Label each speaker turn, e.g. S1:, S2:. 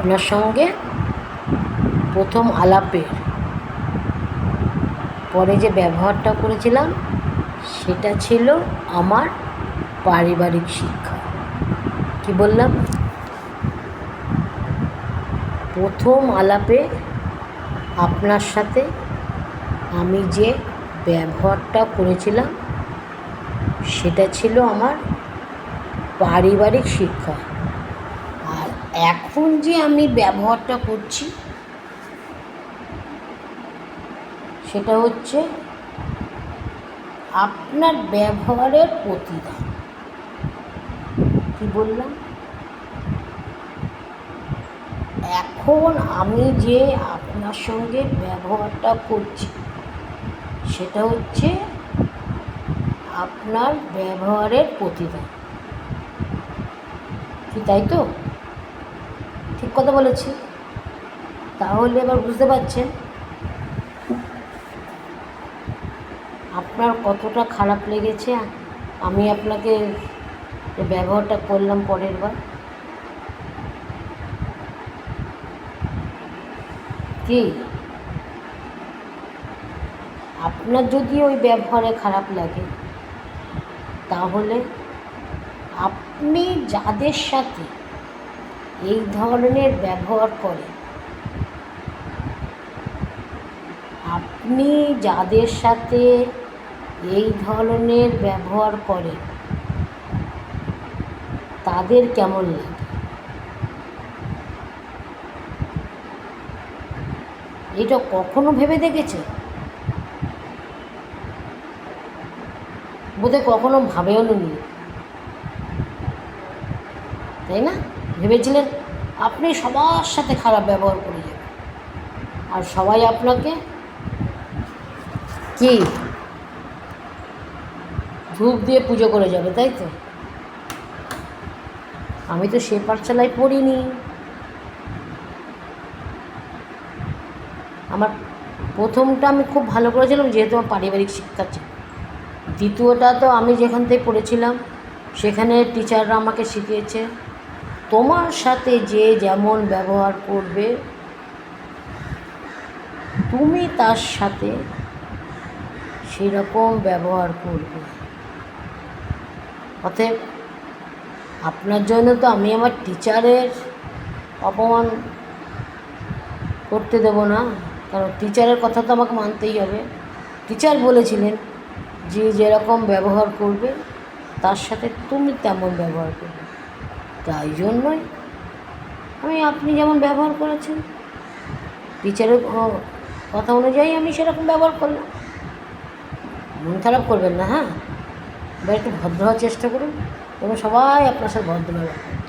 S1: আপনার সঙ্গে প্রথম আলাপের পরে যে ব্যবহারটা করেছিলাম সেটা ছিল আমার পারিবারিক শিক্ষা। কি বললাম? প্রথম আলাপে আপনার সাথে আমি যে ব্যবহারটা করেছিলাম সেটা ছিল আমার পারিবারিক শিক্ষা। আর এখন যে আমি ব্যবহারটা করছি সেটা হচ্ছে আপনার ব্যবহারের প্রতিদান। কি বললাম? এখন আমি যে আপনার সঙ্গে ব্যবহারটা করছি সেটা হচ্ছে আপনার ব্যবহারের প্রতিদান। কি তাই তো? ঠিক কথা বলেছি? তাহলে এবার বুঝতে পারছেন আপনার কতটা খারাপ লেগেছে আমি আপনাকে ব্যবহারটা করলাম পরের বার। কি আপনার যদি ওই ব্যবহারে খারাপ লাগে তাহলে আপনি যাদের সাথে এই ধরনের ব্যবহার করেন, আপনি যাদের সাথে এই ধরনের ব্যবহার করেন তাদের কেমন লাগে? এটা কখনো ভেবে দেখেছে? বোধহয় কখনো ভাবেও নি, তাই না? ভেবেছিলেন আপনি সবার সাথে খারাপ ব্যবহার করে যাবেন আর সবাই আপনাকে কি ধূপ দিয়ে পুজো করে যাবে, তাই তো? আমি তো সে পাঠশালায় পড়িনি। আমার প্রথমটা আমি খুব ভালো করেছিলাম যেহেতু আমার পারিবারিক শিক্ষা ছিল। দ্বিতীয়টা তো আমি যেখান থেকে পড়েছিলাম সেখানে টিচাররা আমাকে শিখিয়েছে তোমার সাথে যে যেমন ব্যবহার করবে তুমি তার সাথে সেরকম ব্যবহার করবে। অতএব আপনার জন্য তো আমি আমার টিচারের অপমান করতে দেব না, কারণ টিচারের কথা তো আমাকে মানতেই হবে। টিচার বলেছিলেন যে যেরকম ব্যবহার করবে তার সাথে তুমি তেমন ব্যবহার করবে। তাই জন্যই আপনি যেমন ব্যবহার করেছেন টিচারের কথা অনুযায়ী আমি সেরকম ব্যবহার করলাম। মন খারাপ করবেন না, হ্যাঁ? এবার একটু ভদ্র হওয়ার চেষ্টা করুন এবং সবাই আপনার সাথে ভদ্র ব্যবহার করুন।